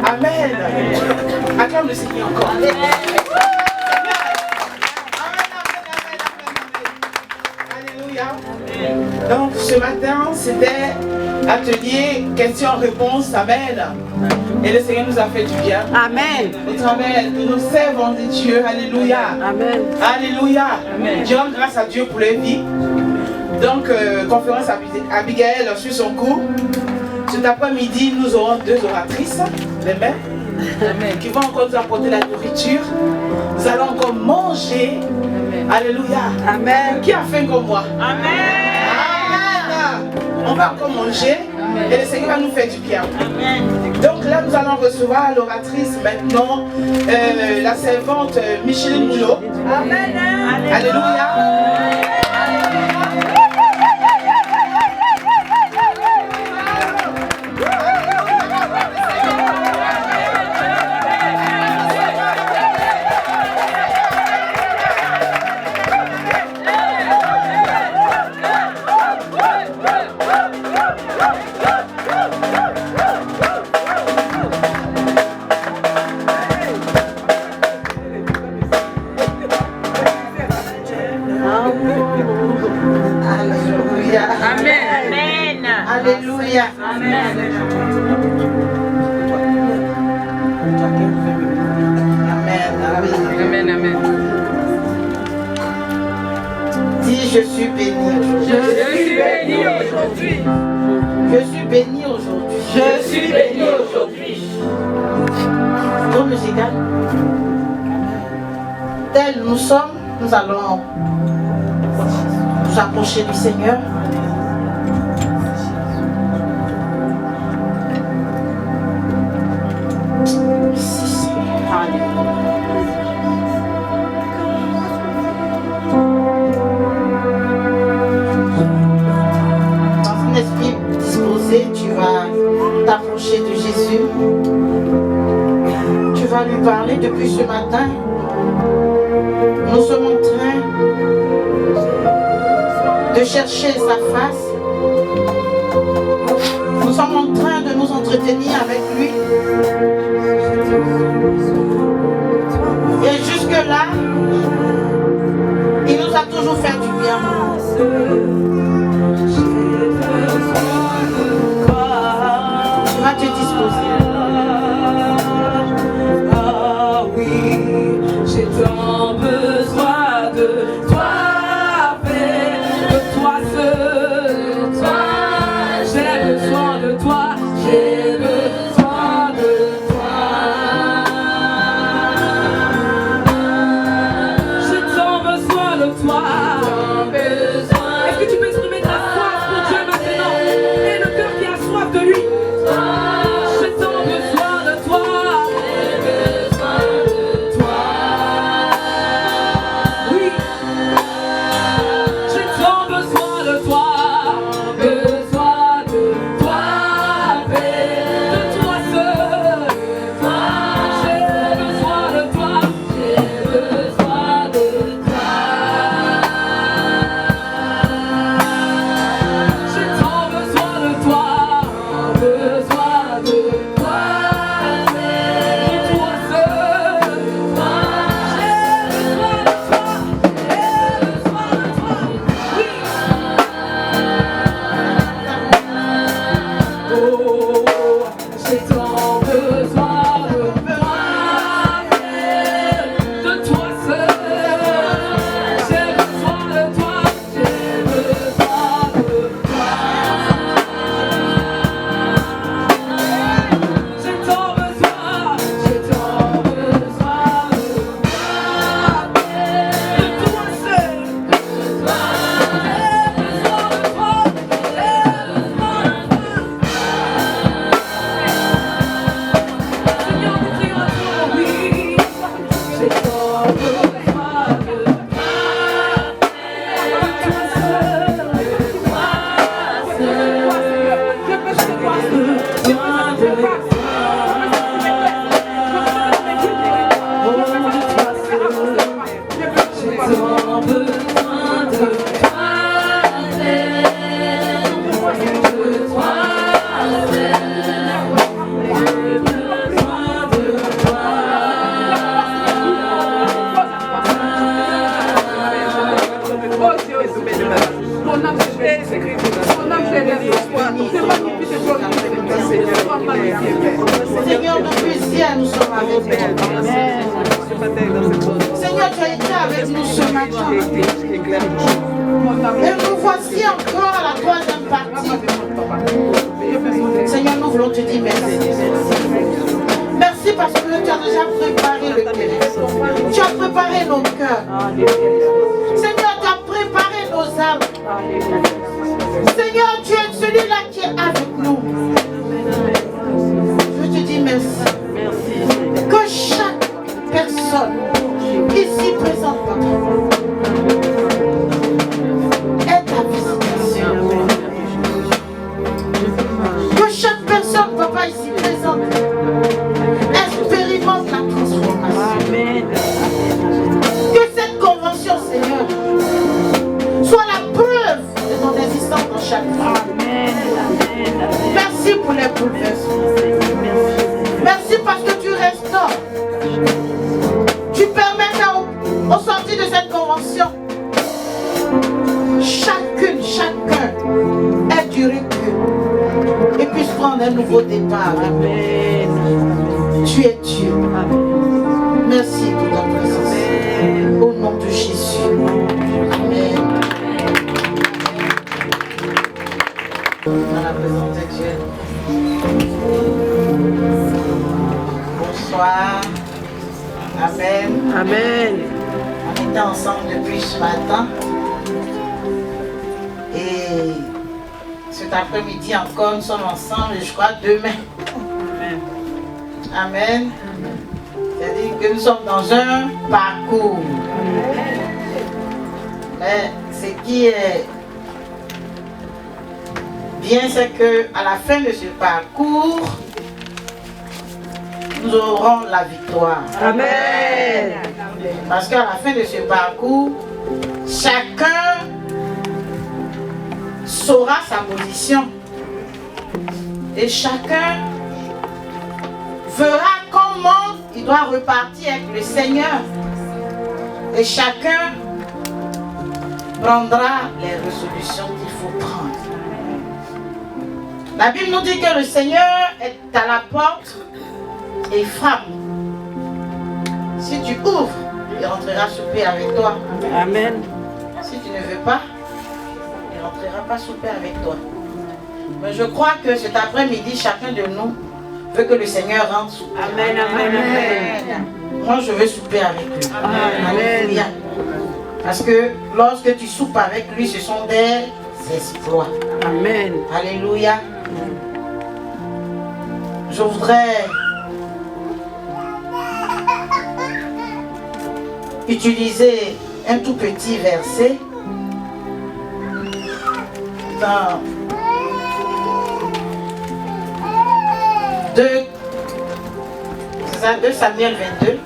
Amen. Acclame le Seigneur encore. Amen. Alléluia. Donc ce matin, c'était atelier questions-réponses. Amen. Et le Seigneur nous a fait du bien. Amen. Au travers de nos servants de Dieu. Alléluia. Amen. Alléluia. Amen. Je rends grâce à Dieu pour leur vie. Donc, conférence Abigail suit son cours. Cet après-midi, nous aurons 2 oratrices, les mères, qui vont encore nous apporter la nourriture. Nous allons encore manger. Amen. Alléluia. Amen. Qui a faim comme moi? Amen. Amen. On va encore manger. Amen. Et le Seigneur va nous faire du bien. Amen. Donc là, nous allons recevoir l'oratrice maintenant, la servante Micheline Boulot. Amen. Alléluia. Alléluia. Amen. Amen. Amen. Dis, je suis béni. Je suis béni aujourd'hui. Je suis béni aujourd'hui. Je suis béni aujourd'hui. Groupe musical. Tel nous sommes, nous allons nous approcher du Seigneur. Tu vas t'approcher de Jésus. Tu vas lui parler depuis ce matin. Nous sommes en train de chercher sa face. Nous sommes en train de nous entretenir avec lui. Et jusque-là, il nous a toujours fait du bien. Te disposer. Ah oui, j'ai tant besoin de toi, Père, de toi seul, de toi. J'ai besoin de toi, j'ai besoin de toi. J'ai tant besoin de toi. Est-ce que tu peux exprimer ta soif pour Dieu maintenant? Et le cœur qui a soif de lui. J'ai tant besoin de toi. J'ai besoin de toi. Seigneur, depuis hier, nous sommes avec toi. Seigneur, tu as été avec nous ce matin. Et nous voici encore à la troisième partie. Seigneur, nous voulons te dire merci. Merci parce que tu as déjà préparé le terrain. Tu as préparé nos cœurs. Seigneur, tu as préparé nos âmes. Seigneur, tu es celui-là qui est avec nous. Je te dis merci. Que chaque personne ici présente, papa, est ta visitation. Que chaque personne, papa, ici présente, expérimente la transformation. Que cette convention, Seigneur, soit la preuve de ton existence dans chaque vie. Merci pour les bouleversements. Merci parce que tu restaures. Tu permets qu'au sortir de cette convention, chacun ait du recul et puisse prendre un nouveau départ. Amen. Tu es Dieu. Merci pour ta présence. Au nom de Jésus. Amen. Dans la présence de Dieu. Bonsoir. Amen. Amen. On était ensemble depuis ce matin. Et cet après-midi encore, nous sommes ensemble et je crois demain. Amen. Amen. C'est-à-dire que nous sommes dans un parcours. Mais ce qui est bien, c'est qu'à la fin de ce parcours, nous aurons la victoire. Amen. Parce qu'à la fin de ce parcours, chacun saura sa position. Et chacun verra comment il doit repartir avec le Seigneur. Et chacun prendra les résolutions qu'il faut prendre. La Bible nous dit que le Seigneur est à la porte et frappe. Si tu ouvres, il rentrera souper avec toi. Amen. Si tu ne veux pas, il ne rentrera pas souper avec toi. Mais je crois que cet après-midi, chacun de nous veut que le Seigneur rentre souper. Amen, amen, amen. Moi, je veux souper avec lui. Amen. Alléluia. Parce que lorsque tu soupes avec lui, ce sont des exploits. Amen. Alléluia. Je voudrais utiliser un tout petit verset dans 2 Samuel 22.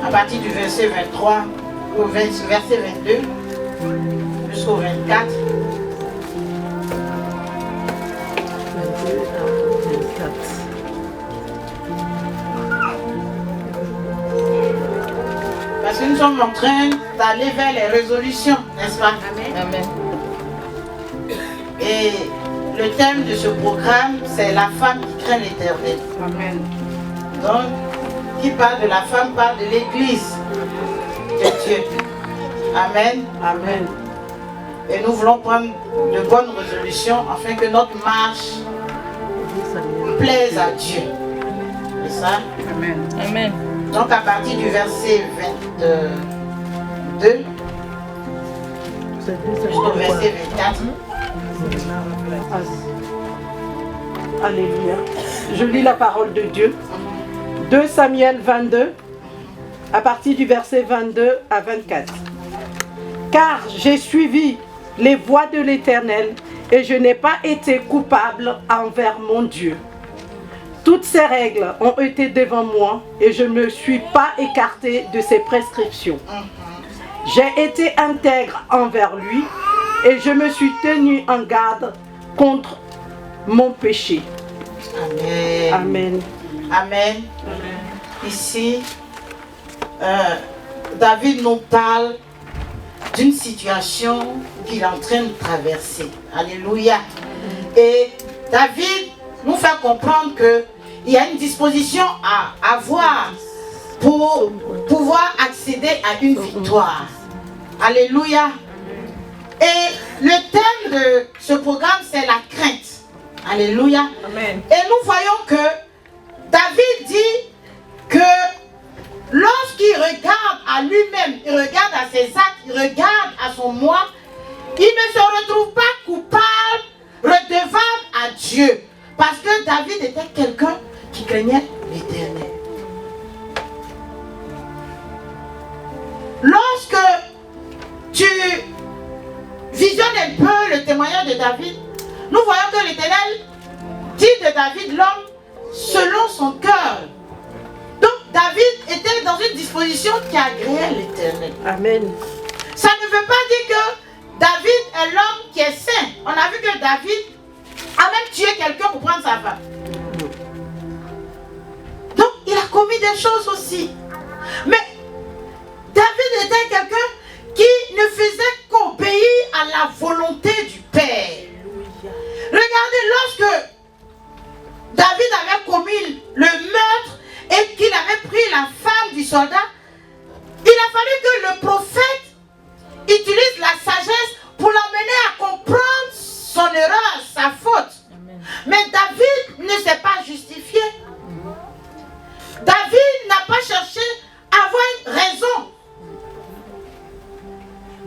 À partir du verset 23 au verset 22 jusqu'au 24. Parce que nous sommes en train d'aller vers les résolutions, n'est-ce pas? Amen. Et le thème de ce programme, c'est la femme qui craint l'Éternel. Amen. Donc, qui parle de la femme parle de l'Église de Dieu. Amen. Amen. Et nous voulons prendre de bonnes résolutions afin que notre marche plaise à Dieu. C'est ça? Amen. Amen. Donc à partir du verset 22 jusqu'au verset 24. Alléluia. Je lis la parole de Dieu. 2 Samuel 22, à partir du verset 22 à 24. Car j'ai suivi les voies de l'Éternel et je n'ai pas été coupable envers mon Dieu. Toutes ces règles ont été devant moi et je ne me suis pas écarté de ses prescriptions. J'ai été intègre envers lui et je me suis tenu en garde contre mon péché. Amen. Amen. Amen. Ici, David nous parle d'une situation qu'il est en train de traverser. Alléluia. Et David nous fait comprendre qu'il y a une disposition à avoir pour pouvoir accéder à une victoire. Alléluia. Et le thème de ce programme, c'est la crainte. Alléluia. Amen. Et nous voyons que David dit que lorsqu'il regarde à lui-même, il regarde à ses actes, il regarde à son moi, il ne se retrouve pas coupable, redevable à Dieu. Parce que David était quelqu'un qui craignait l'Éternel. Lorsque tu visionnes un peu le témoignage de David, nous voyons que l'Éternel dit de David l'homme selon son cœur. Donc David était dans une disposition qui agréait l'Éternel. Amen. Ça ne veut pas dire que David est l'homme qui est saint. On a vu que David a même tué quelqu'un pour prendre sa femme. Donc il a commis des choses aussi. Mais David était quelqu'un qui ne faisait qu'obéir à la volonté du Père. Regardez, lorsque David avait commis le meurtre et qu'il avait pris la femme du soldat, il a fallu que le prophète utilise la sagesse pour l'amener à comprendre son erreur, sa faute. Mais David ne s'est pas justifié. David n'a pas cherché à avoir une raison.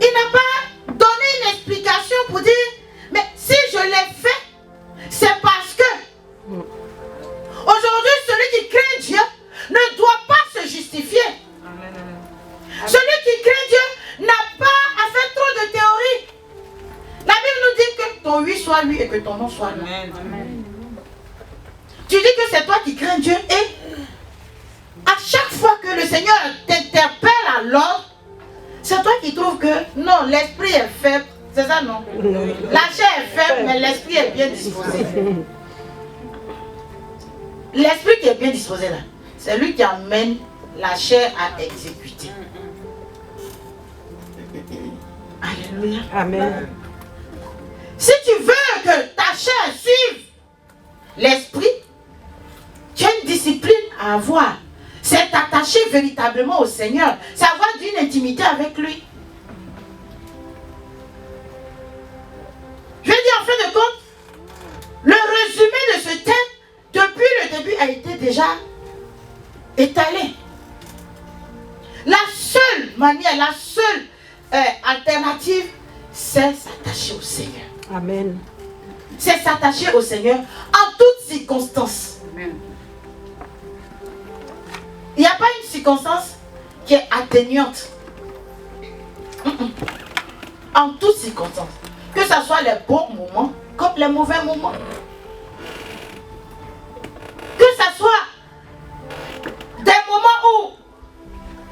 Il n'a pas donné une explication pour dire, mais si je l'ai fait, c'est parce que aujourd'hui celui qui craint Dieu ne doit pas se justifier. Celui qui craint Dieu n'a pas à faire trop de théorie. La Bible nous dit que ton oui soit oui et que ton non soit non. Tu dis que c'est toi qui crains Dieu et à chaque fois que le Seigneur t'interpelle à l'ordre, c'est toi qui trouves que non, l'esprit est faible. C'est ça, non? La chair est faible, mais l'esprit est bien disposé. L'esprit qui est bien disposé là, c'est lui qui amène la chair à exécuter. Alléluia. Amen. Si tu veux que ta chair suive l'esprit, tu as une discipline à avoir. C'est t'attacher véritablement au Seigneur. C'est avoir d'une intimité avec lui. Je veux dire, en fin de compte, le résumé de ce thème, depuis le début, a été déjà étalé. La seule manière, la seule alternative, c'est s'attacher au Seigneur. Amen. C'est s'attacher au Seigneur en toutes circonstances. Amen. Il n'y a pas une circonstance qui est atténuante. En toutes circonstances. Que ce soit les bons moments comme les mauvais moments. Que ce soit des moments où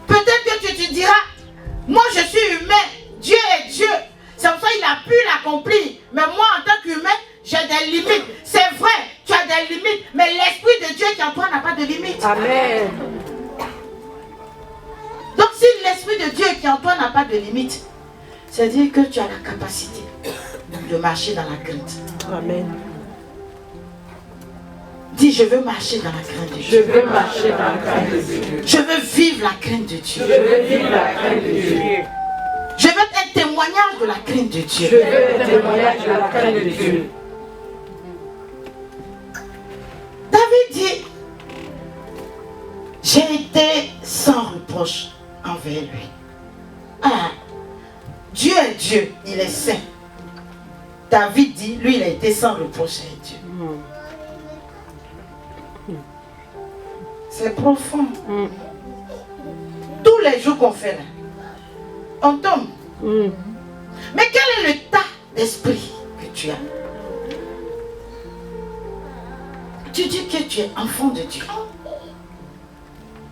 peut-être que tu te diras, moi je suis humain, Dieu est Dieu. C'est pour ça qu'il a pu l'accomplir. Mais moi en tant qu'humain, j'ai des limites. C'est vrai, tu as des limites. Mais l'Esprit de Dieu qui en toi n'a pas de limites. Amen. Donc si l'Esprit de Dieu qui en toi n'a pas de limite, c'est-à-dire que tu as la capacité de marcher dans la crainte. Amen. Dis, je veux marcher dans la crainte de Je Dieu. veux marcher dans la crainte de Dieu. Je veux vivre la crainte de Dieu. Je veux vivre la crainte de Dieu. Je veux être un témoignage de la crainte de Je Dieu. veux être témoignage de la crainte de Dieu. David dit, j'ai été sans reproche envers lui. Ah, Dieu est Dieu, il est saint. David dit, lui il a été sans reproche avec Dieu. C'est profond. Tous les jours qu'on fait là, on tombe. Mais quel est l'état d'esprit que tu as? Tu dis que tu es enfant de Dieu.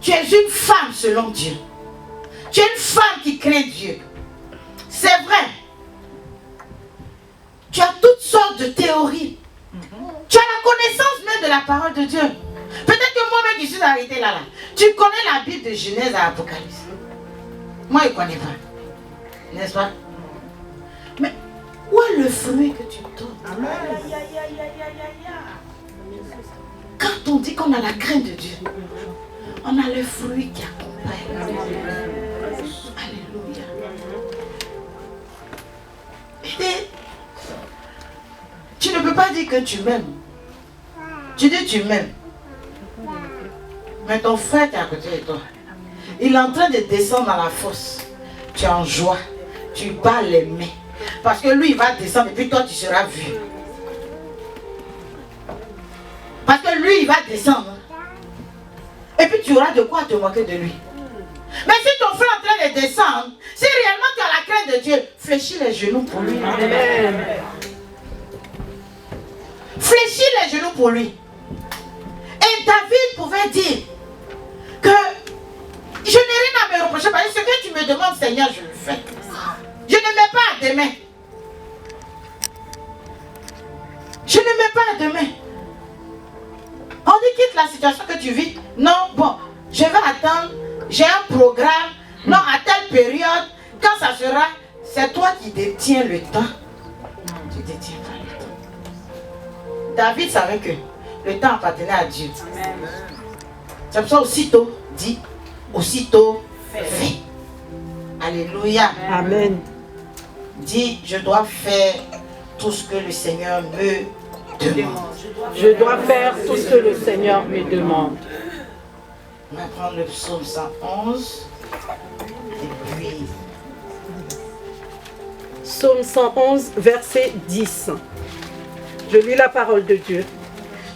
Tu es une femme selon Dieu. Tu es une femme qui craint Dieu. C'est vrai. Tu as toutes sortes de théories. Tu as la connaissance même de la parole de Dieu. Peut-être que moi-même qui suis arrêté là. Tu connais la Bible de Genèse à Apocalypse. Moi, je ne connais pas. N'est-ce pas? Mais où est le fruit que tu donnes? Amen. Quand on dit qu'on a la crainte de Dieu, on a le fruit qui accompagne. Alléluia. Et tu ne peux pas dire que tu m'aimes. Tu dis tu m'aimes. Mais ton frère qui est à côté de toi, il est en train de descendre dans la fosse. Tu es en joie. Tu bats les mains. Parce que lui, il va descendre et puis toi, tu seras vu. Parce que lui, il va descendre. Et puis tu auras de quoi te moquer de lui. Mais si ton frère est en train de descendre, si réellement tu as la crainte de Dieu, fléchis les genoux pour lui. Amen. Fléchis les genoux pour lui. Et David pouvait dire que je n'ai rien à me reprocher parce que ce que tu me demandes, Seigneur, je le fais. Je ne mets pas à demain. Je ne mets pas à demain. On dit quitte la situation que tu vis. Non, bon, je vais attendre. J'ai un programme. Non, à telle période, quand ça sera, c'est toi qui détiens le temps. Tu détiens pas le temps. David savait que le temps appartenait à Dieu. C'est pour ça aussitôt dit, aussitôt fait. Alléluia. Amen. Dis, je dois faire tout ce que le Seigneur me demande. Je dois faire tout ce que le Seigneur me demande. On va prendre le psaume 111. Et puis... Psaume 111, verset 10. Je lis la parole de Dieu.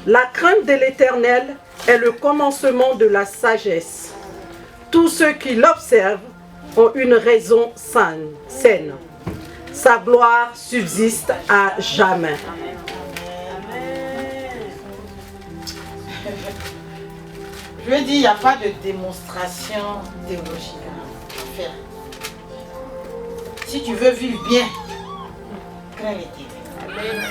La crainte de l'Éternel est le commencement de la sagesse. Tous ceux qui l'observent ont une raison saine. Sa gloire subsiste à jamais. Je veux dire, il n'y a pas de démonstration théologique à faire. Si tu veux vivre bien, crains l'Éternel.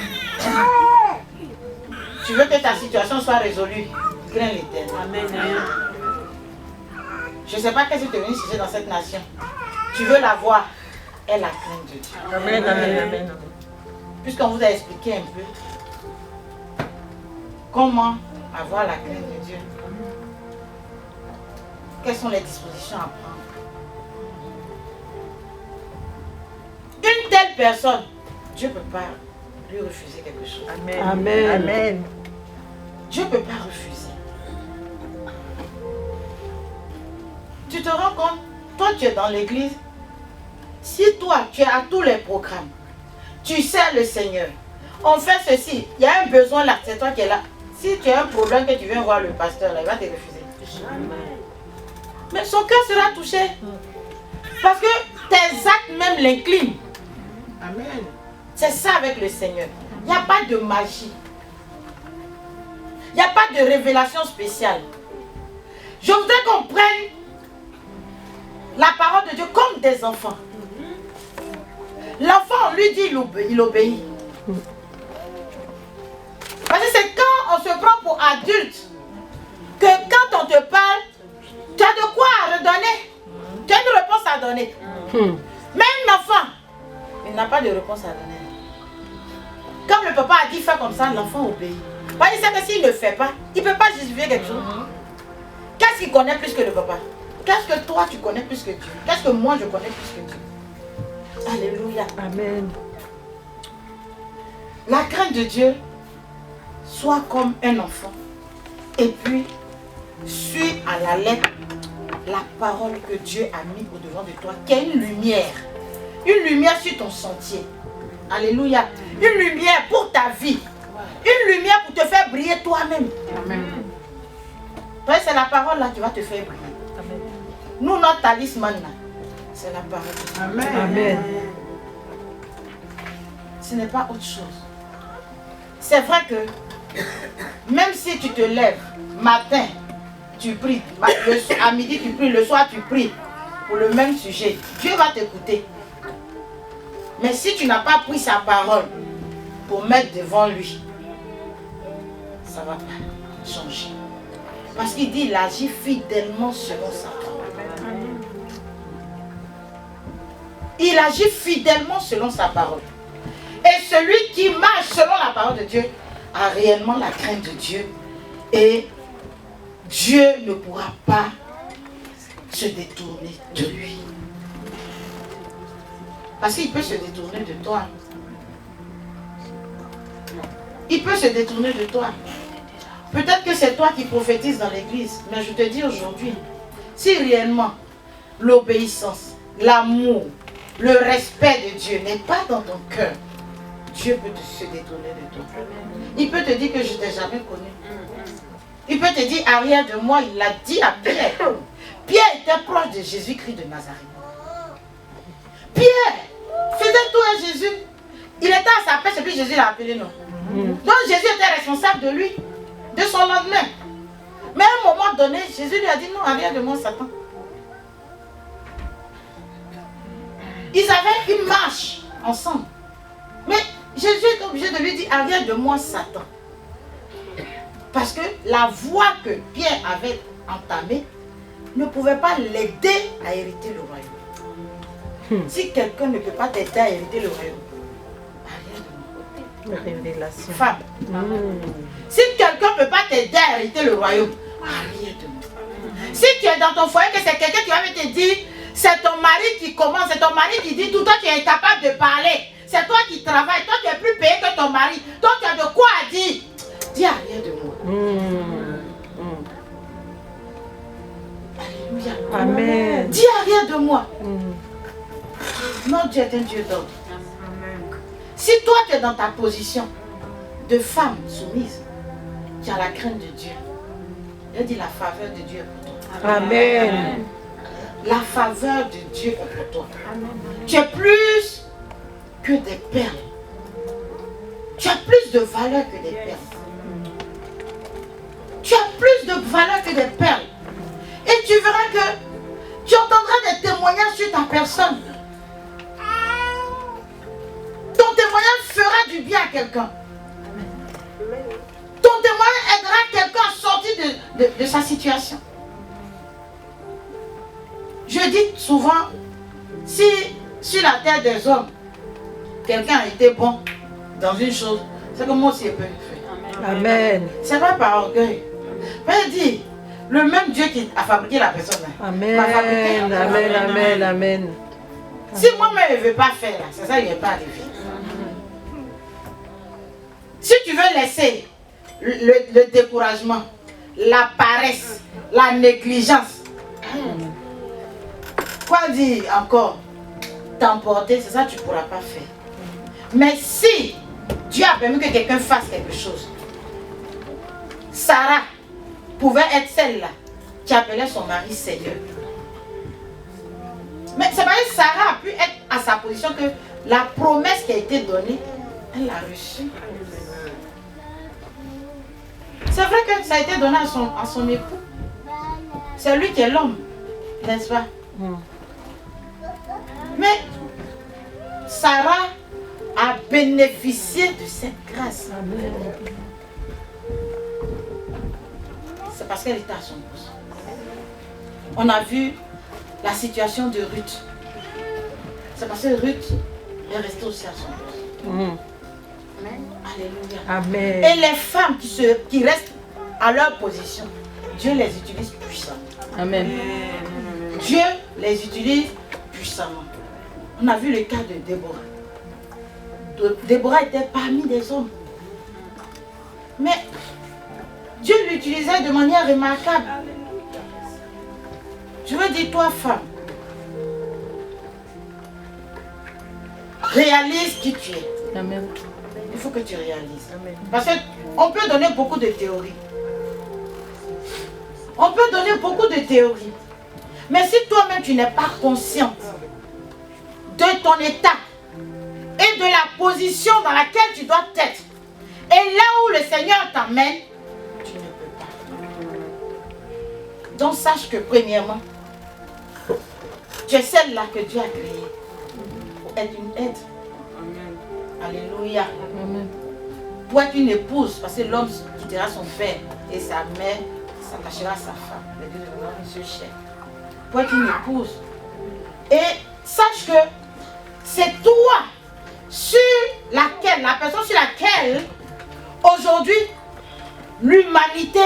Tu veux que ta situation soit résolue, crains l'Éternel. Je ne sais pas qu'est-ce que tu es venu chercher dans cette nation. Tu veux la voir, est la crainte de Dieu. Amen, amen, amen. Puisqu'on vous a expliqué un peu comment avoir la crainte de Dieu. Quelles sont les dispositions à prendre? Une telle personne, Dieu ne peut pas lui refuser quelque chose. Amen. Amen. Amen. Dieu ne peut pas refuser. Tu te rends compte, toi tu es dans l'église, si toi tu es à tous les programmes, tu sers le Seigneur, on fait ceci, il y a un besoin là, c'est toi qui es là. Si tu as un problème que tu viens voir le pasteur là, il va te refuser. Mais son cœur sera touché. Parce que tes actes même l'inclinent. Amen. C'est ça avec le Seigneur. Il n'y a pas de magie. Il n'y a pas de révélation spéciale. Je voudrais qu'on prenne la parole de Dieu comme des enfants. L'enfant, on lui dit, il obéit. Parce que c'est quand on se prend pour adulte que quand on te parle, tu as de quoi à redonner. Tu as une réponse à donner. Mais un enfant, il n'a pas de réponse à donner. Comme le papa a dit, fais comme ça, l'enfant obéit. Parce qu'il sait que s'il ne le fait pas, il ne peut pas justifier quelque chose. Qu'est-ce qu'il connaît plus que le papa? Qu'est-ce que toi tu connais plus que Dieu? Qu'est-ce que moi je connais plus que Dieu? Alléluia. Amen. La crainte de Dieu, sois comme un enfant. Et puis, suis à la lettre la parole que Dieu a mis au-devant de toi, qui est une lumière. Une lumière sur ton sentier. Alléluia. Une lumière pour ta vie. Une lumière pour te faire briller toi-même. Amen. C'est la parole là qui va te faire briller. Amen. Nous, notre talisman là, c'est la parole. Amen. Amen. Ce n'est pas autre chose. C'est vrai que même si tu te lèves matin, tu pries, à midi tu pries, le soir tu pries pour le même sujet, Dieu va t'écouter. Mais si tu n'as pas pris sa parole pour mettre devant lui, ça ne va pas changer. Parce qu'il dit, il agit fidèlement selon sa parole. il agit fidèlement selon sa parole. Et celui qui marche selon la parole de Dieu a réellement la crainte de Dieu. Et Dieu ne pourra pas se détourner de lui. Parce qu'il peut se détourner de toi. Il peut se détourner de toi. Peut-être que c'est toi qui prophétises dans l'église. Mais je te dis aujourd'hui, si réellement l'obéissance, l'amour, le respect de Dieu n'est pas dans ton cœur, Dieu peut se détourner de toi. Il peut te dire que je ne t'ai jamais connu. Il peut te dire, arrière de moi, il l'a dit à Pierre. Pierre était proche de Jésus-Christ de Nazareth. Pierre faisait tout à Jésus. Il était à sa paix, et puis Jésus l'a appelé, non. Donc Jésus était responsable de lui, de son lendemain. Mais à un moment donné, Jésus lui a dit, non, arrière de moi, Satan. Ils avaient une marche ensemble. Mais Jésus est obligé de lui dire, arrière de moi, Satan. Parce que la voie que Pierre avait entamée ne pouvait pas l'aider à hériter le royaume. Si quelqu'un ne peut pas t'aider à hériter le royaume, arrière de mon côté. Révélation. Femme. Si quelqu'un ne peut pas t'aider à hériter le royaume, arrière de moi. Si tu es dans ton foyer, que c'est quelqu'un qui va te dire, c'est ton mari qui commence, c'est ton mari qui dit tout, toi tu es incapable de parler. C'est toi qui travailles, toi tu es plus payé que ton mari. Donc tu as de quoi à dire. Dis arrière de moi. Alléluia. Amen. Dis arrière de moi. Non, Dieu est un Dieu d'ordre. Si toi tu es dans ta position de femme soumise, tu as la crainte de Dieu. Elle dit la faveur de Dieu est pour toi. Amen. La faveur de Dieu est pour toi. Tu es plus que des perles. Tu as plus de valeur que des perles. Tu as plus de valeur que des perles. Et tu verras que tu entendras des témoignages sur ta personne. Ton témoignage fera du bien à quelqu'un. Ton témoignage aidera quelqu'un à sortir de sa situation. Je dis souvent, si sur la terre des hommes, quelqu'un a été bon dans une chose, c'est que moi aussi je peux le faire. Amen. C'est pas par orgueil. Mais dit, le même Dieu qui a fabriqué la personne. Amen. m'a fabriqué. Amen. Amen. Amen. Si moi-même je ne veux pas faire, c'est ça qui n'est pas arrivé. Si tu veux laisser le découragement, la paresse, la négligence, quoi dire encore, t'emporter, c'est ça que tu ne pourras pas faire. Mais si Dieu a permis que quelqu'un fasse quelque chose, Sarah pouvait être celle-là qui appelait son mari Seigneur. Mais c'est vrai que Sarah a pu être à sa position que la promesse qui a été donnée, elle l'a reçue. C'est vrai que ça a été donné à son époux. C'est lui qui est l'homme, n'est-ce pas? Mais Sarah a bénéficié de cette grâce. C'est parce qu'elle était à son poste. On a vu la situation de Ruth. C'est parce que Ruth est restée aussi à son poste. Alléluia. Amen. Et les femmes qui restent à leur position, Dieu les utilise puissamment. Amen. Dieu les utilise puissamment. On a vu le cas de Déborah. Déborah était parmi des hommes. Mais Dieu l'utilisait de manière remarquable. Je veux dire, toi, femme, réalise qui tu es. Amen. Il faut que tu réalises. Amen. Parce qu'on peut donner beaucoup de théories. On peut donner beaucoup de théories. Mais si toi-même tu n'es pas consciente de ton état et de la position dans laquelle tu dois être, et là où le Seigneur t'amène, tu ne peux pas. Donc sache que premièrement, tu es celle-là que Dieu a créée pour être une aide. Alléluia. Amen. Pour être une épouse, parce que l'homme quittera son père et sa mère s'attachera à sa femme. Les deux deviendront une seule chair. Pour être une épouse. Et sache que c'est toi sur laquelle, la personne sur laquelle aujourd'hui l'humanité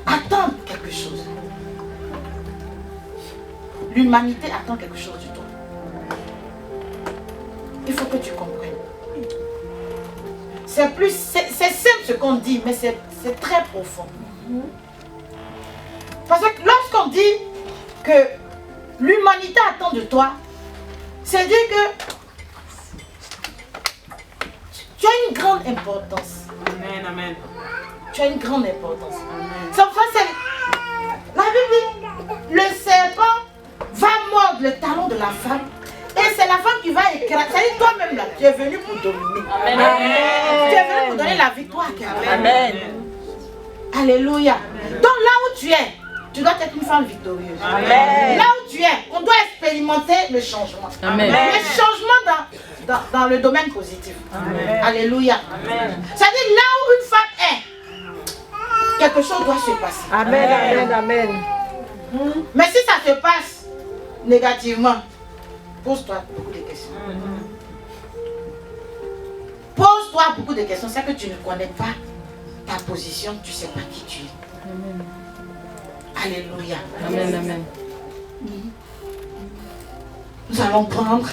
attend quelque chose. L'humanité attend quelque chose de toi. Il faut que tu comprennes. C'est simple ce qu'on dit, mais c'est très profond. Parce que lorsqu'on dit que l'humanité attend de toi, c'est dire que tu as une grande importance. Amen, amen. Tu as une grande importance. C'est pour ça que la Bible dit, le serpent va mordre le talon de la femme. Et c'est la femme qui va écraser. C'est toi-même là, tu es venu pour dominer. Amen. Tu es venu pour donner la victoire à quelqu'un. Amen. Alléluia. Donc là où tu es, tu dois être une femme victorieuse. Amen. Là où tu es, on doit expérimenter le changement. Amen. Le changement dans le domaine positif. Amen. Alléluia. Amen. C'est-à-dire là où une femme est, quelque chose doit se passer. Amen, amen, amen. Mais si ça se passe négativement, pose-toi beaucoup de questions. Pose-toi beaucoup de questions. C'est que tu ne connais pas ta position, tu ne sais pas qui tu es. Amen. Alléluia. Amen, amen. Nous allons prendre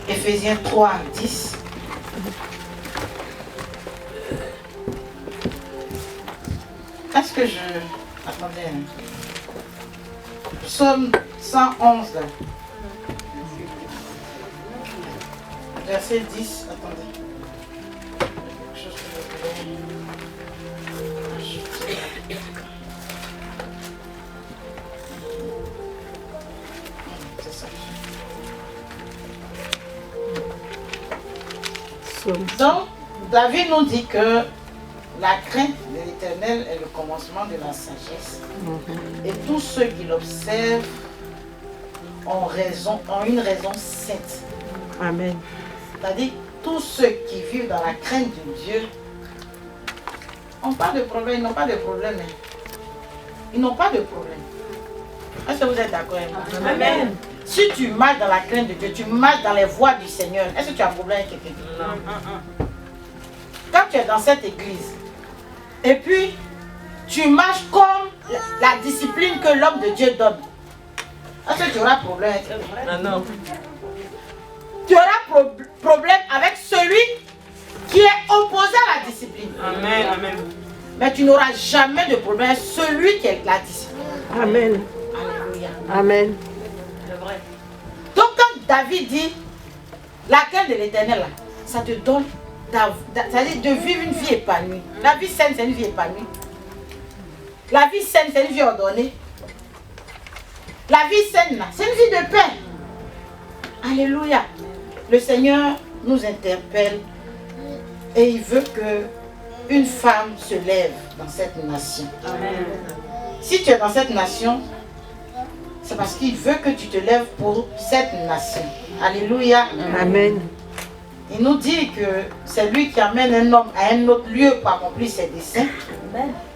Ephésiens 3, 10. Est-ce que je... Attendez. Psaume 111, là. Verset 10. Attendez. Quelque chose que je voulais ajouter. C'est ça. Donc, David nous dit que la crainte de l'Éternel est le commencement de la sagesse. Et tous ceux qui l'observent ont une raison sainte. Amen. C'est-à-dire, tous ceux qui vivent dans la crainte de Dieu n'ont pas de problème, ils n'ont pas de problème. Ils n'ont pas de problème. Est-ce que vous êtes d'accord avec moi? Amen. Si tu marches dans la crainte de Dieu, tu marches dans les voies du Seigneur, est-ce que tu as un problème avec quelqu'un? Non. Quand tu es dans cette église, et puis tu marches comme la discipline que l'homme de Dieu donne, est-ce que tu auras problème avec quelqu'un? Non. Tu auras problème avec celui qui est opposé à la discipline. Amen, amen. Mais tu n'auras jamais de problème avec celui qui est la discipline. Amen. Alléluia. Amen. C'est vrai. Donc quand David dit la crainte de l'Éternel, là, ça te donne, c'est-à-dire de vivre une vie épanouie. La vie saine, c'est une vie épanouie. La vie saine, c'est une vie ordonnée. La vie saine, là, c'est une vie de paix. Alléluia. Le Seigneur nous interpelle et il veut que une femme se lève dans cette nation. Amen. Si tu es dans cette nation, c'est parce qu'il veut que tu te lèves pour cette nation. Alléluia. Amen. Il nous dit que c'est lui qui amène un homme à un autre lieu pour accomplir ses desseins.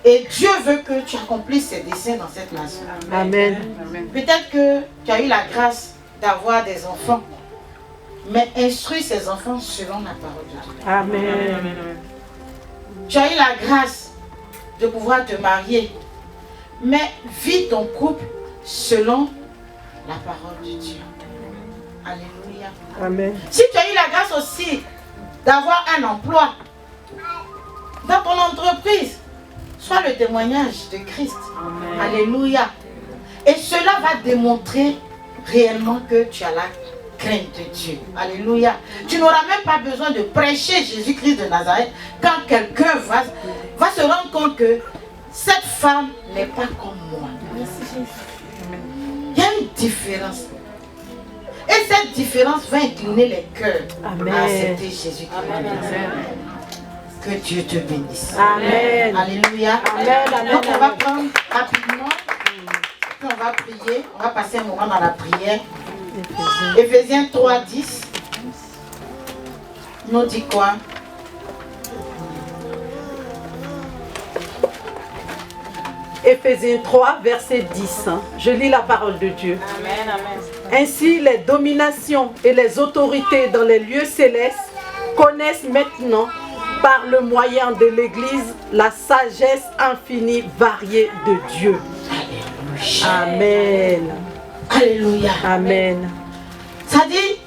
Et Dieu veut que tu accomplisses ses desseins dans cette nation. Amen. Peut-être que tu as eu la grâce d'avoir des enfants, mais instruis ces enfants selon la parole de Dieu. Amen. Tu as eu la grâce de pouvoir te marier, mais vis ton couple selon la parole de Dieu. Alléluia. Amen. Si tu as eu la grâce aussi d'avoir un emploi dans ton entreprise, sois le témoignage de Christ. Amen. Alléluia. Et cela va démontrer réellement que tu as la crainte de Dieu. Alléluia. Tu n'auras même pas besoin de prêcher Jésus-Christ de Nazareth quand quelqu'un va se rendre compte que cette femme n'est pas comme moi. Il y a une différence. Et cette différence va incliner les cœurs Amen. à accepter Jésus-Christ. Que Dieu te bénisse. Amen. Alléluia. Amen. Donc on va prendre rapidement, puis on va prier, on va passer un moment dans la prière. Ephésiens 3, 10 nous dit quoi? Éphésiens 3, verset 10. Je lis la parole de Dieu. Amen, amen. Ainsi, les dominations et les autorités dans les lieux célestes connaissent maintenant, par le moyen de l'Église, la sagesse infinie variée de Dieu. Amen. Alléluia. Amen. Ça dit,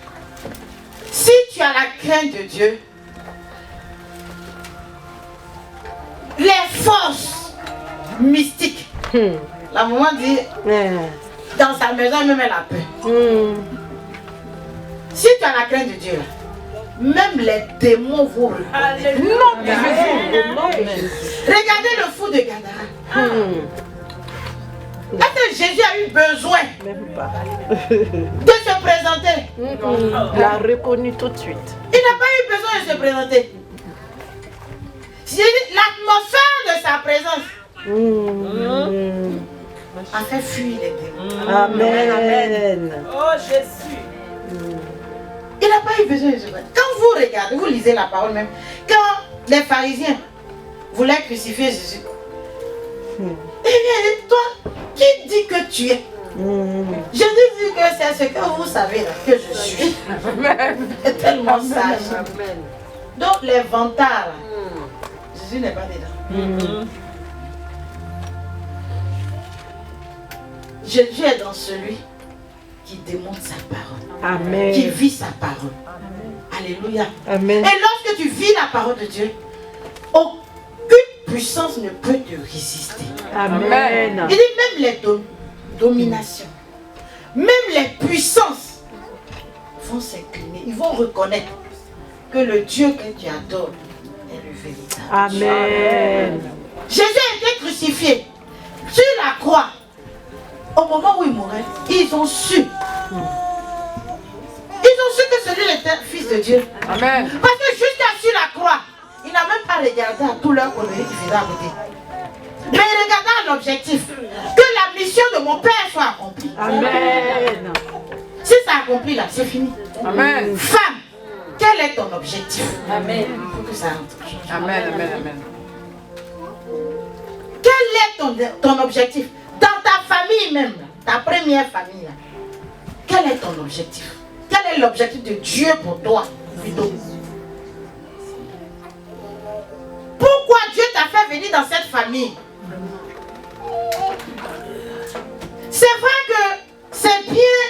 si tu as la crainte de Dieu, les forces mystiques, la maman dit, dans sa maison, même elle a peur. Si tu as la crainte de Dieu, même les démons vont reconnaître. Non, regardez le fou de Gadara. Est-ce que Jésus a eu besoin de se présenter? Il l'a reconnu tout de suite. Il n'a pas eu besoin de se présenter. L'atmosphère de sa présence a fait fuir les démons. Amen. Oh Jésus. Il n'a pas eu besoin de se présenter. Quand vous regardez, vous lisez la parole même, quand les pharisiens voulaient crucifier Jésus, eh bien, toi, qui dit que tu es? Je dis que c'est ce que vous savez là, que je suis. C'est tellement sage. Donc les vantards, Jésus n'est pas dedans. Jésus est dans celui qui démontre sa parole, Amen. qui vit sa parole. Alléluia. Amen. Et lorsque tu vis la parole de Dieu, aucune puissance ne peut te résister. Amen. Il dit même les dominations, même les puissances vont s'incliner, ils vont reconnaître que le Dieu que tu adores est le véritable. Amen. Jésus a été crucifié sur la croix. Au moment où il mourait, ils ont su. Ils ont su que celui était fils de Dieu. Amen. Parce que jusqu'à sur la croix, il n'a même pas regardé à tout leur conneries qui faisaient à côté. Mais il regardait à l'objectif. Que la mission de mon Père soit accomplie. Amen. Si ça accompli là, c'est fini. Amen. Femme, quel est ton objectif? Amen. Il faut que ça rentre. Amen. Amen. Amen. Quel est ton objectif? Dans ta famille même, ta première famille là, quel est ton objectif? Quel est l'objectif de Dieu pour toi plutôt? Pourquoi Dieu t'a fait venir dans cette famille? C'est vrai que c'est bien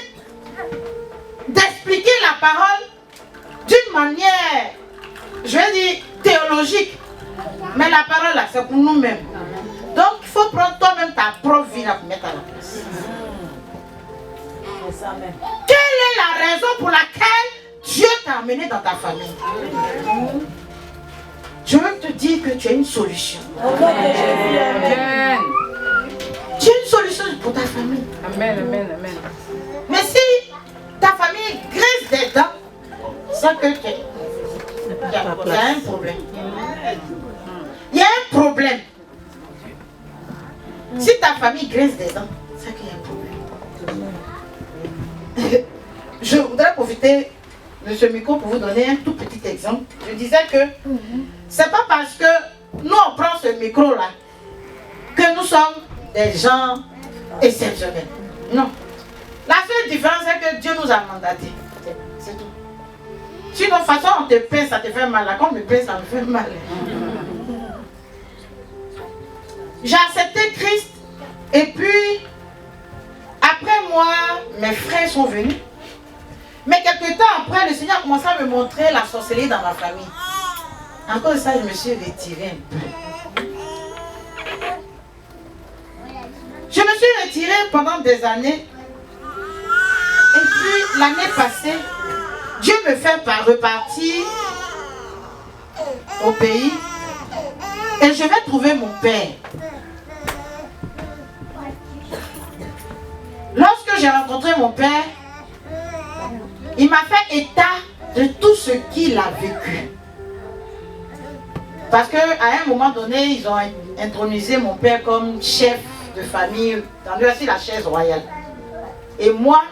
d'expliquer la parole d'une manière, je vais dire, théologique. Mais la parole là, c'est pour nous-mêmes. Donc il faut prendre toi-même ta propre vie là pour mettre à la place. Quelle est la raison pour laquelle Dieu t'a amené dans ta famille? Je veux te dire que tu as une solution. Amen. Tu as une solution pour ta famille. Amen. Amen. Amen. Mais si ta famille grince des dents, c'est que il y a un problème. Il y a un problème. Si ta famille grince des dents, c'est qu'il y a un problème. Je voudrais profiter de ce micro pour vous donner un tout petit exemple. Je disais que c'est pas parce que nous on prend ce micro là que nous sommes des gens exceptionnels. Non. La seule différence c'est que Dieu nous a mandatés. C'est tout. Sinon, de toute façon, on te paie, ça te fait mal. Là, quand on me paie, ça me fait mal. J'ai accepté Christ et puis après moi, mes frères sont venus. Mais quelques temps après, le Seigneur a commencé à me montrer la sorcellerie dans ma famille. En cause de ça, je me suis retirée un peu. Je me suis retirée pendant des années. Et puis l'année passée, Dieu me fait repartir au pays. Et je vais trouver mon père. Lorsque j'ai rencontré mon père, il m'a fait état de tout ce qu'il a vécu. Parce qu'à un moment donné, ils ont intronisé mon père comme chef de famille dans la chaise royale. Et moi,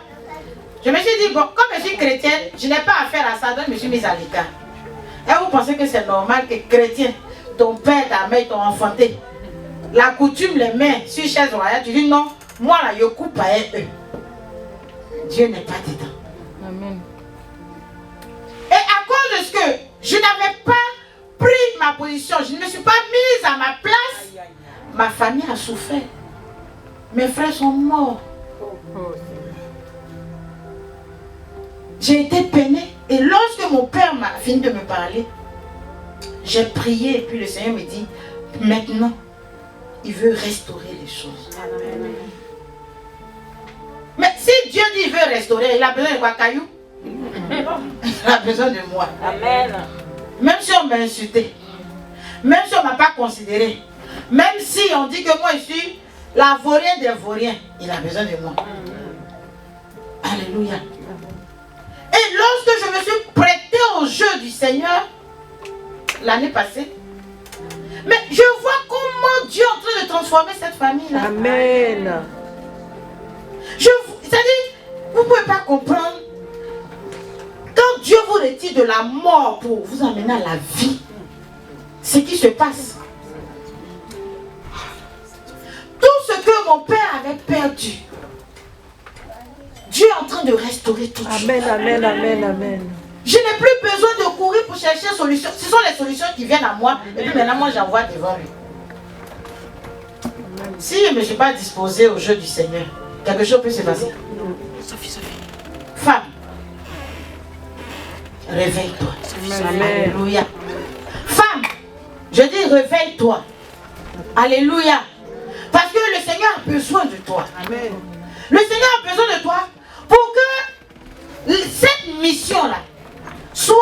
je me suis dit, bon, comme je suis chrétienne, je n'ai pas affaire à ça, donc je me suis mise à l'écart. Et vous pensez que c'est normal que chrétien, ton père, ta mère t'ont enfanté. la coutume les met sur chaise royale, tu dis non, moi là, je coupe à eux. Dieu n'est pas dedans. Amen. Et à cause de ce que je n'avais pas pris ma position, je ne me suis pas mise à ma place, ma famille a souffert. Mes frères sont morts. J'ai été peinée. Et lorsque mon père m'a fini de me parler, j'ai prié et puis le Seigneur me dit, maintenant, il veut restaurer les choses. Amen. Mais si Dieu dit qu'il veut restaurer, il a besoin de quoi, caillou? Il a besoin de moi. Amen. Même si on m'a insulté, même si on ne m'a pas considéré, même si on dit que moi je suis la vaurien des vauriens, il a besoin de moi. Alléluia. Et lorsque je me suis prêtée au jeu du Seigneur, l'année passée, mais je vois comment Dieu est en train de transformer cette famille-là. Amen. C'est-à-dire, vous ne pouvez pas comprendre. Quand Dieu vous retire de la mort pour vous amener à la vie, ce qui se passe. Tout ce que mon père avait perdu, Dieu est en train de restaurer tout. Amen, amen, amen, amen. Je n'ai plus besoin de courir pour chercher une solution. Ce sont les solutions qui viennent à moi. Et puis maintenant, moi, j'envoie devant lui. Si je ne me suis pas disposée au jeu du Seigneur, quelque chose peut se passer. Sophie. Femme, réveille-toi. Alléluia. Femme, je dis réveille-toi. Alléluia. Parce que le Seigneur a besoin de toi. Amen. Le Seigneur a besoin de toi pour que cette mission-là soit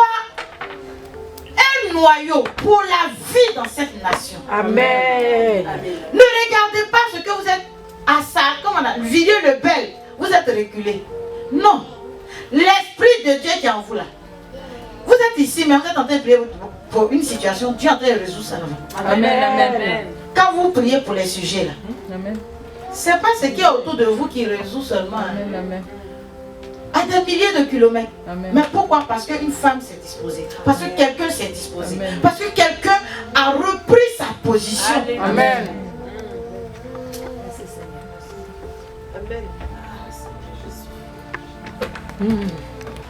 un noyau pour la vie dans cette nation. Amen. Ne regardez pas ce que vous êtes à ça, comme on a vidé le bel, vous êtes reculé. Non. L'Esprit de Dieu qui est en vous là. Vous êtes ici, mais vous êtes en train de prier pour une situation, Dieu est en train de résoudre ça là-bas. Amen, amen. Quand vous priez pour les sujets là, Amen. c'est pas ce qui est autour de vous qui résout seulement. Amen, amen. À des milliers de kilomètres. Amen. Mais pourquoi? Parce qu'une femme s'est disposée. Parce que quelqu'un s'est disposé. Amen. Parce que quelqu'un a repris sa position. Amen.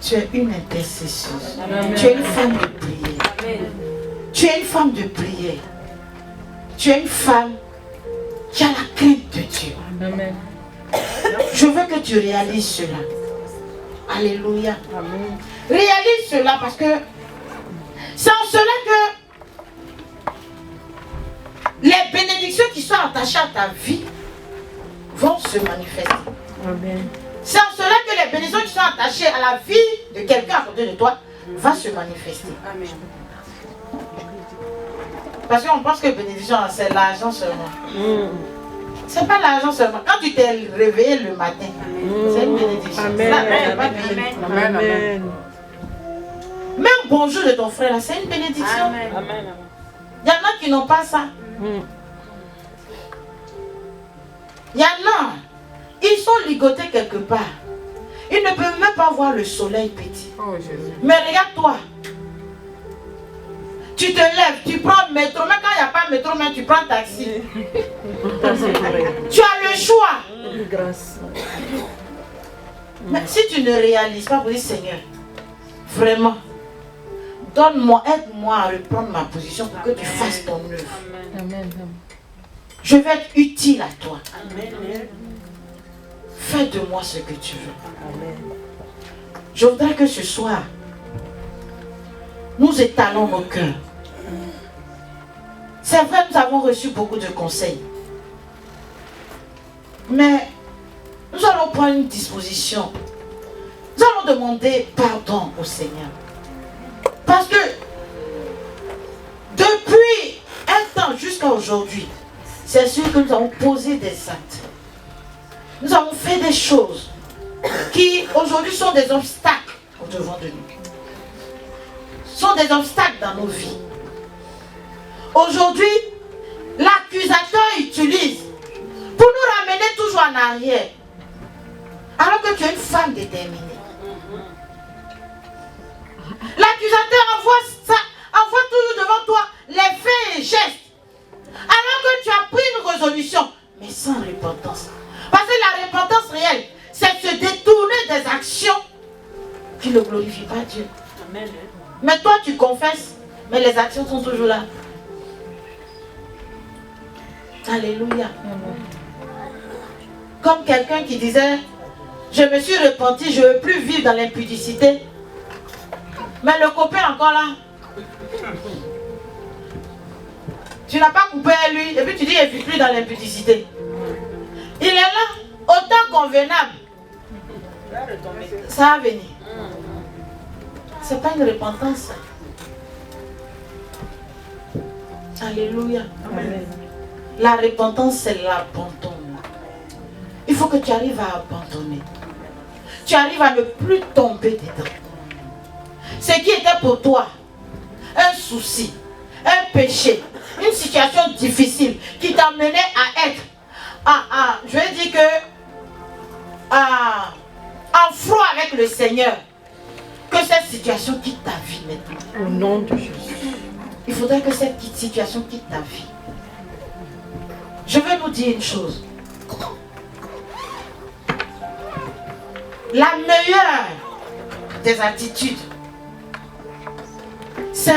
Tu es une intercesseuse. Amen. Tu es une femme de prière. Amen. Tu es une femme de prière. Tu es une femme qui a la crainte de Dieu. Amen. Je veux que tu réalises cela. Alléluia. Amen. Réalise cela parce que c'est en cela que les bénédictions qui sont attachées à ta vie vont se manifester. Amen. C'est en cela que les bénédictions qui sont attachées à la vie de quelqu'un à côté de toi vont se manifester. Amen. Parce qu'on pense que bénédiction, c'est l'argent seulement. C'est pas l'argent seulement. Quand tu t'es réveillé le matin, c'est une bénédiction. Amen. Ça, tu n'es pas payé. Amen. Amen. Même bonjour de ton frère, là, c'est une bénédiction. Amen. Il y en a qui n'ont pas ça. Il y en a, ils sont ligotés quelque part. Ils ne peuvent même pas voir le soleil petit. Oh Jésus. Mais regarde-toi. Tu te lèves, tu prends le métro. Même quand il n'y a pas de métro, mais tu prends le taxi. Tu as le choix. Grâce. Mais si tu ne réalises pas, pour dire Seigneur, vraiment, donne-moi, aide-moi à reprendre ma position pour que tu fasses ton œuvre. Amen. Je vais être utile à toi. Fais de moi ce que tu veux. Je voudrais que ce soir, nous étalons nos cœurs. C'est vrai, nous avons reçu beaucoup de conseils. Mais nous allons prendre une disposition. Nous allons demander pardon au Seigneur. Parce que depuis un temps jusqu'à aujourd'hui, c'est sûr que nous avons posé des actes. Nous avons fait des choses qui aujourd'hui sont des obstacles au devant de nous. Sont des obstacles dans nos vies. Aujourd'hui, l'accusateur utilise pour nous ramener toujours en arrière. Alors que tu es une femme déterminée. L'accusateur envoie toujours devant toi les faits et gestes. Alors que tu as pris une qui ne glorifient pas Dieu. Mais toi, tu confesses, mais les actions sont toujours là. Alléluia. Comme quelqu'un qui disait, je me suis repenti, je ne veux plus vivre dans l'impudicité. Mais le copain est encore là. Tu n'as pas coupé à lui, et puis tu dis, il ne vit plus dans l'impudicité. Il est là, autant convenable. Ça va venir. Ce n'est pas une repentance. Alléluia. Amen. La repentance, c'est l'abandon. Il faut que tu arrives à abandonner. Tu arrives à ne plus tomber dedans. Ce qui était pour toi un souci, un péché, une situation difficile qui t'amenait à être, je vais dire que, en froid avec le Seigneur, que cette situation quitte ta vie maintenant. Au nom de Jésus. Il faudrait que cette situation quitte ta vie. Je veux nous dire une chose. La meilleure des attitudes, c'est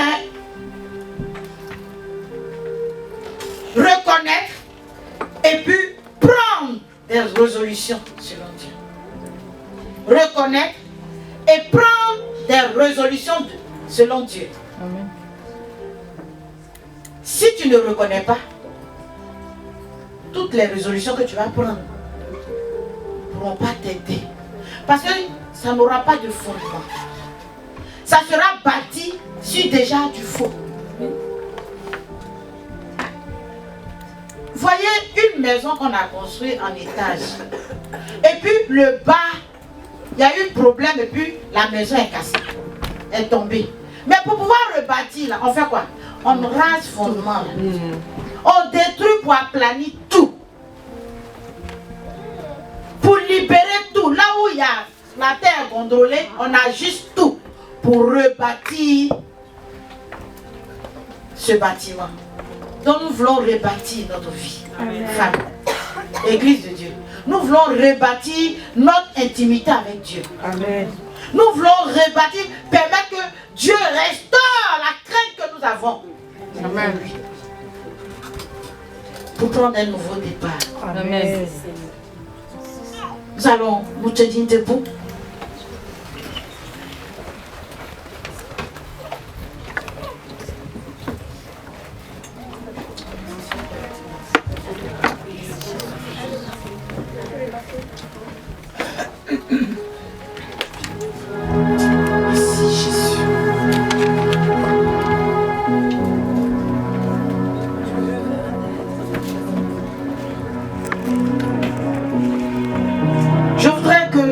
reconnaître et puis prendre des résolutions selon Dieu. Reconnaître et prendre des résolutions selon Dieu. Amen. Si tu ne reconnais pas, toutes les résolutions que tu vas prendre ne pourront pas t'aider. Parce que ça n'aura pas de fondement. Ça sera bâti sur déjà du faux. Voyez une maison qu'on a construite en étage. Et puis le bas, il y a eu un problème et puis la maison est cassée. Elle est tombée. Mais pour pouvoir rebâtir, là, on fait quoi? On rase fondement. On détruit pour aplanir tout. Pour libérer tout. Là où il y a la terre contrôlée, on ajuste tout pour rebâtir ce bâtiment. Donc nous voulons rebâtir notre vie. Femme, Église de Dieu. Nous voulons rebâtir notre intimité avec Dieu. Amen. Nous voulons rebâtir, permettre que Dieu restaure la crainte que nous avons. Amen. Pour prendre un nouveau départ. Amen. Nous allons nous tenir debout.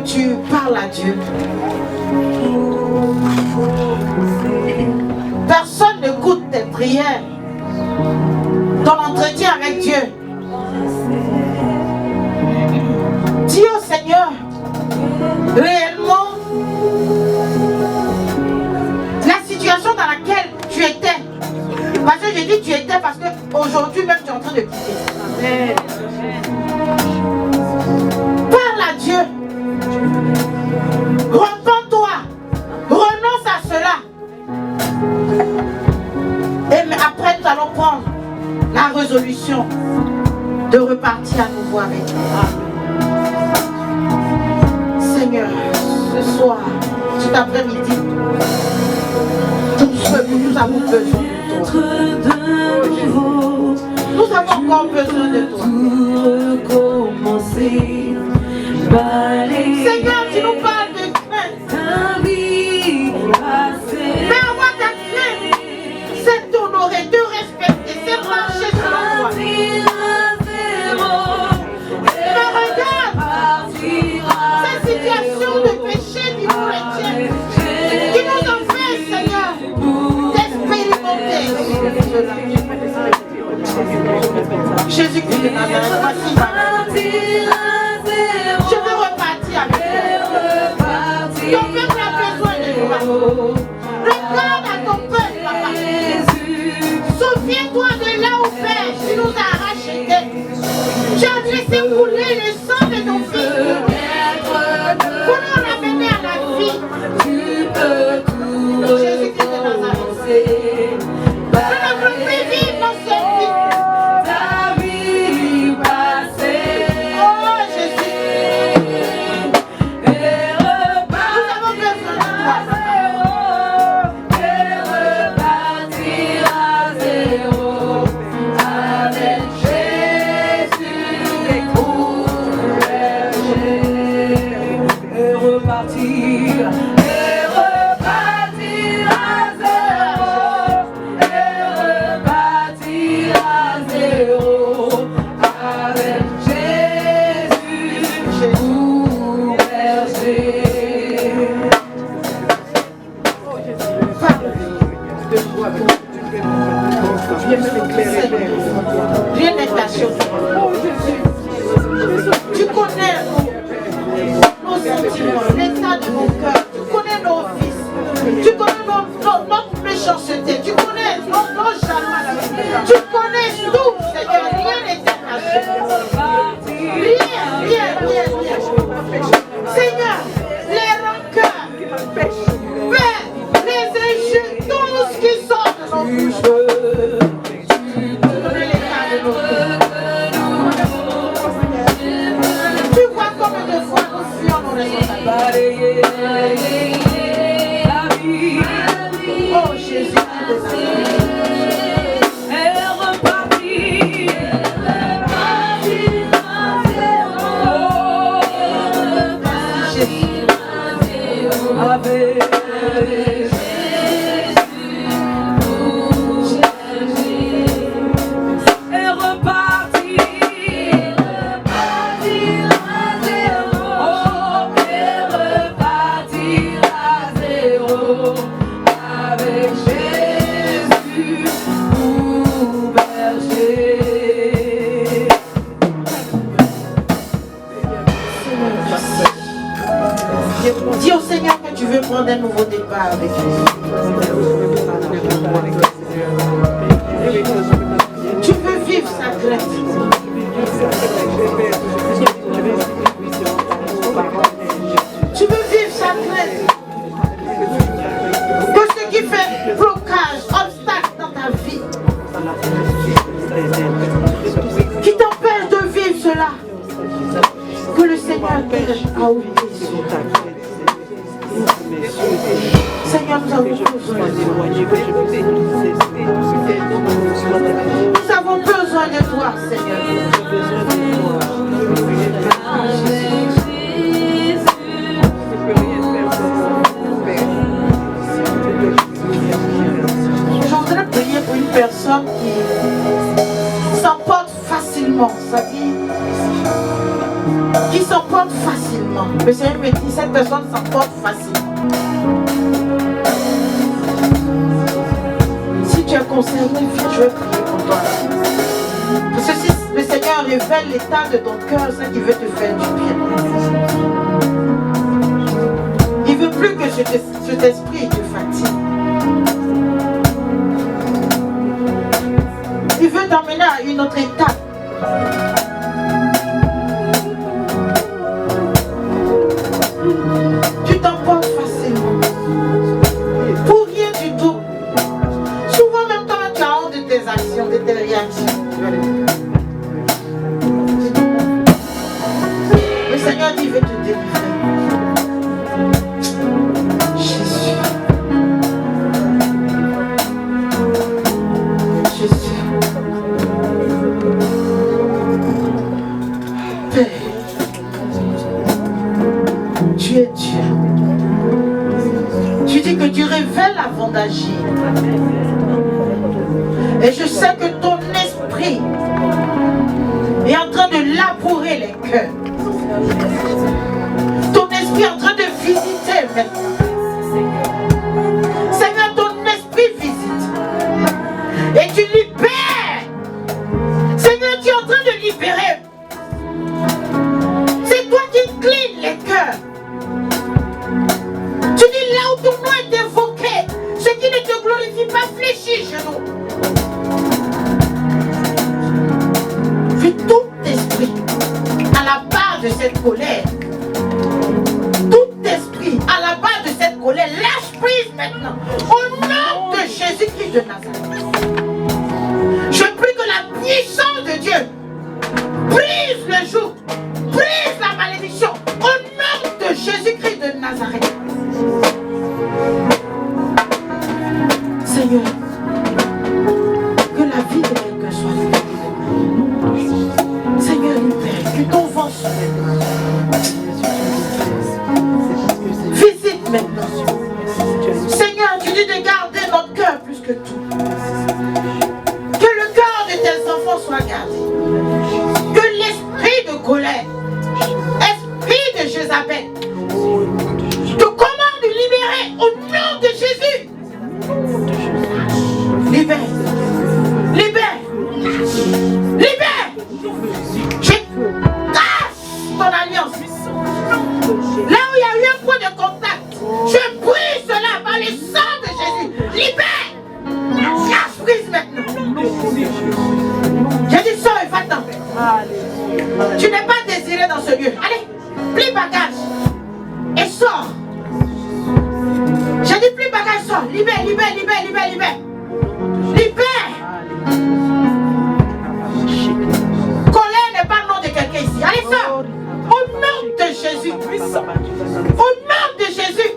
Tu parles à Dieu. Personne n'écoute tes prières, ton entretien avec Dieu. Dis au Seigneur réellement la situation dans laquelle tu étais. Parce que j'ai dit tu étais parce qu'aujourd'hui même tu es en train de quitter. Amen. Parle à Dieu. Repends-toi, renonce à cela. Et après nous allons prendre la résolution de repartir à nouveau avec toi. Seigneur, ce soir, cet après-midi, nous avons besoin de toi. Nous avons encore besoin de toi. Seigneur, tu nous parles de crainte. Mais avoir ta crainte, c'est t'honorer, te respecter, c'est marcher selon toi. Mais regarde cette situation de péché qui nous retient, qui nous empêche, Seigneur, d'expérimenter cela. Jésus-Christ de Nazareth, voici ma vie. Je veux repartir avec toi. Ton peuple a besoin de toi. Regarde à ton peuple, papa. Souviens-toi de là où Père, tu nous as rachetés. Tu as laissé couler le sang de ton fils pour nous ramener à la vie. Rien n'est caché. Tu connais nos sentiments, l'état de mon cœur. Tu connais nos vices. Tu connais notre méchanceté. Tu connais nos jalousies. Tu connais tout, Seigneur. Rien n'est caché. Rien. Seigneur, les rancœurs, Père, les injures, tout ce qui sort de nos bouches. Tu vois combien de fois nous fuyons nos responsabilités. Oh Jésus, dis au Seigneur que tu veux prendre un nouveau départ avec Jésus. Tu veux vivre sa grâce. Tu veux vivre sa grâce. Que ce qui fait blocage, obstacle dans ta vie, qui t'empêche de vivre cela, que le Seigneur t'aide à ouvrir. Seigneur, nous avons besoin de toi. Nous avons besoin de toi, Seigneur. Je voudrais prier pour une personne qui s'emporte facilement, sa vie, qui s'emporte facilement. Le Seigneur me dit, cette personne s'emporte facilement. Si tu es concerné, viens, je vais prier pour toi. Parce que si le Seigneur révèle l'état de ton cœur, c'est qu'il veut te faire du bien. Il ne veut plus que cet esprit te fatigue. Il veut t'emmener à une autre étape. Tu t'emportes facilement. Pour rien du tout. Souvent même toi, tu as honte de tes actions, de tes réactions. Le Seigneur dit, il veut te délivrer. Jésus. Jésus. Père. Tu es Dieu. Tu dis que tu révèles avant d'agir. Et je sais que ton esprit est en train de labourer les cœurs. Ton esprit est en train de visiter maintenant. Seigneur, ton esprit visite. Et tu libères. Seigneur, tu es en train de libérer. C'est toi qui clines les cœurs. Tu dis là où ton nom est évoqué, ce qui ne te glorifie pas fléchit genou. Fais tout esprit à la base de cette colère. Tout esprit à la base de cette colère, lâche prise maintenant. Au nom de Jésus-Christ de Nazareth. Je prie que la puissance de Dieu brise le joug, brise la malédiction. Au nom de Jésus-Christ de Nazareth. Seigneur, que la vie de quelqu'un soit libérée. Seigneur, libère, que ton vent soit maintenant. Visite maintenant. Seigneur, tu dis de garder notre cœur plus que tout. Que le cœur de tes enfants soit gardé. Que l'esprit de colère, esprit de Jézabel, te commande de libérer au nom de Jésus. Libère. Colère n'est pas le nom de quelqu'un ici. Allez, ça. Au nom de Jésus. Au nom de Jésus.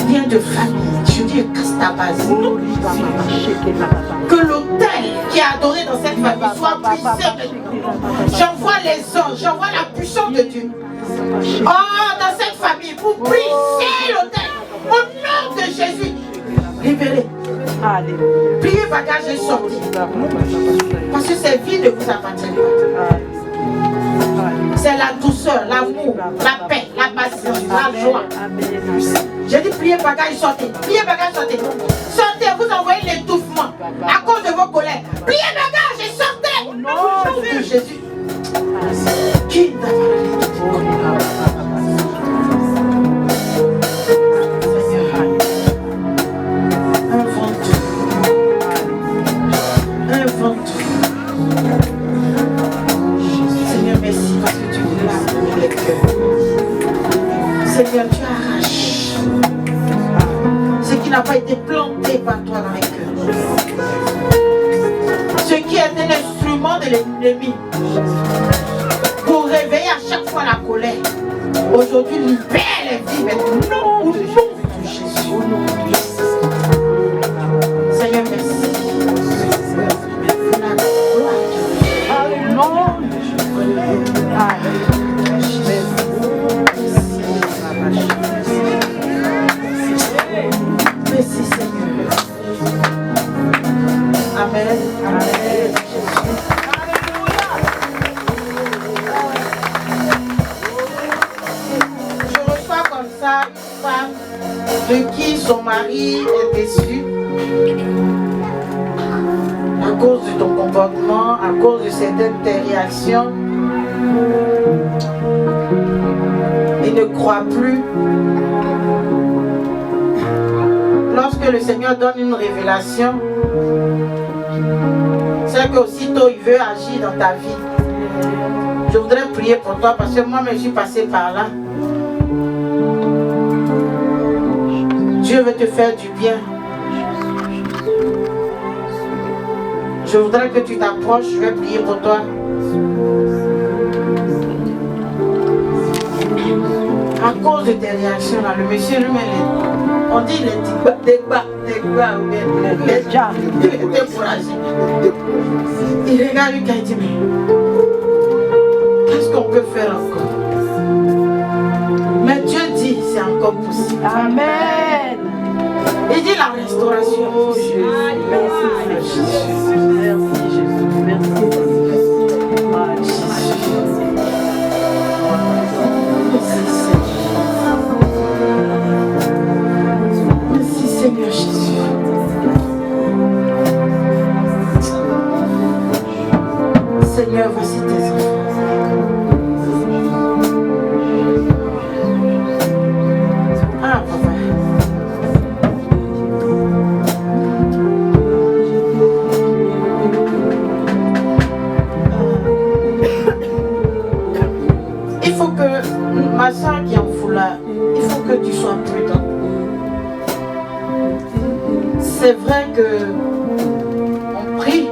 Viens de famille. Je dis, casse ta base. Que l'autel qui est adoré dans cette famille soit brisé. J'envoie les anges, j'envoie la puissance de Dieu. Oh, dans cette famille, pour briser l'autel. Au nom de Jésus. Libérez. Priez bagage et sortez. Parce que ces vies ne vous appartiennent pas. C'est la douceur, l'amour, la paix, la patience, la joie. J'ai dit priez bagage, sortez. Priez bagage, sortez. Sortez, vous envoyez l'étouffement à cause de vos colères. Priez bagage et sortez. Au nom de Jésus. Qui Seigneur, merci parce que tu laves les cœurs. Seigneur, tu arraches ce qui n'a pas été planté par toi dans les cœurs. Ce qui est un instrument de l'ennemi pour réveiller à chaque fois la colère. Aujourd'hui, libère les vies maintenant au nom de Jésus. Seigneur, merci. Merci Seigneur. Amen. Amen. Je reçois comme ça une femme de qui son mari est déçu à cause de ton comportement, à cause de certaines réactions. Il ne croit plus. Lorsque le Seigneur donne une révélation, c'est qu'aussitôt il veut agir dans ta vie. Je voudrais prier pour toi parce que moi-même je suis passé par là. Dieu veut te faire du bien. Je voudrais que tu t'approches, je vais prier pour toi. À cause de tes réactions là, le monsieur lui-même, on dit les débats ou bien les gens, il est découragé. Il regarde lui quand il dit, mais qu'est-ce qu'on peut faire encore? Mais Dieu dit, c'est encore possible. Amen. Il dit la restauration. Merci Jésus. Merci Jésus. Merci Jésus. Merci Seigneur Jésus. Seigneur, voici tes enfants. Ah, papa. Il faut que, ma soeur qui est en foulard, il faut que tu sois prudent. C'est vrai que on prie,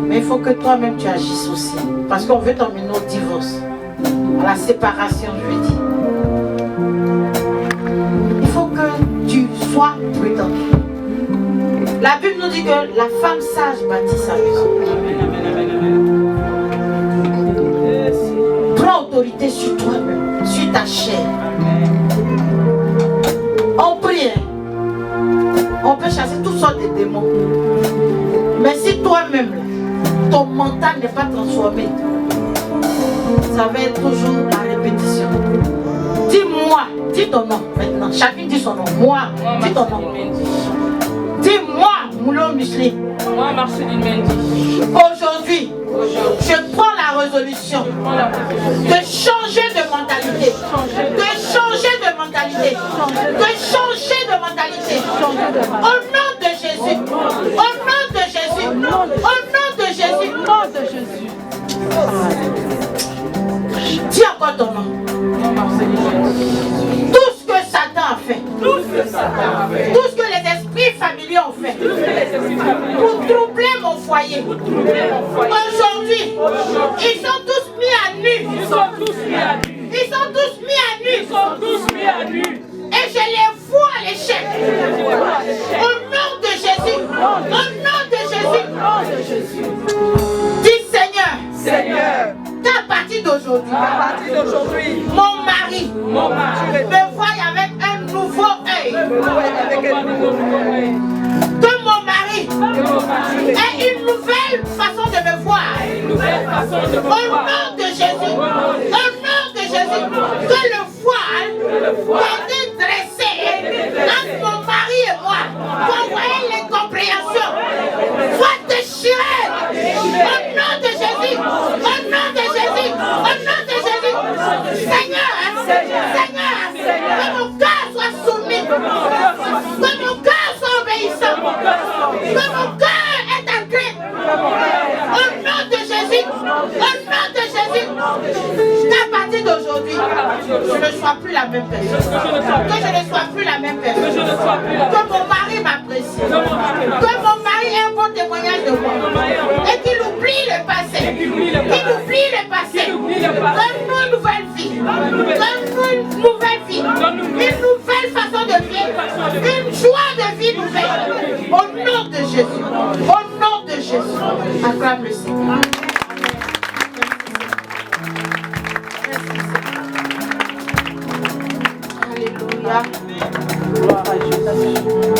mais il faut que toi-même tu agisses aussi. Parce qu'on veut t'emmener au divorce, à la séparation, je veux dire. Il faut que tu sois prudent. La Bible nous dit que la femme sage bâtit sa maison. Prends autorité sur toi-même, sur ta chair. On prie. On peut chasser toutes sortes de démons. Mais si toi-même, ton mental n'est pas transformé, ça va être toujours la répétition. Dis-moi, dis ton nom maintenant. Chacun dit son nom. Moi, dis ton nom. Dis-moi, Moulon Micheli. Moi, Marceline Mendy. Aujourd'hui, je prends la résolution de changer de mentalité. De changer de mentalité. De changer de mentalité. Au nom de Jésus. Au nom de Jésus. Au nom de Jésus. Au nom de Jésus. Dis encore ton nom. Moi, Marceline Mendy. pour troubler mon foyer. Aujourd'hui, ils sont tous mis à nu. Ils sont tous mis à nu. Et je les vois à l'échec. Au nom de Jésus. Au nom de Jésus. Dis Seigneur. Qu'à partir d'aujourd'hui, mon mari me voit avec un nouveau œil. Que mon mari ait une nouvelle façon de me voir. Au nom de Jésus. Que le voile qui est dressé entre mon mari et moi, pour voir l'incompréhension, soit déchiré. Au nom de Jésus. Seigneur, que mon cœur soit soumis, que mon cœur soit obéissant, que mon cœur est ancré. Au nom de Jésus, qu'à partir d'aujourd'hui, je ne sois plus la même personne. Que mon mari m'apprécie. Que mon mari ait un bon témoignage de moi. Et qu'il oublie le passé. Donne-nous une nouvelle vie. Une nouvelle façon de vivre. Une joie de vie nouvelle. Au nom de Jésus. Acclame le Seigneur. Alléluia. Gloire à Jésus.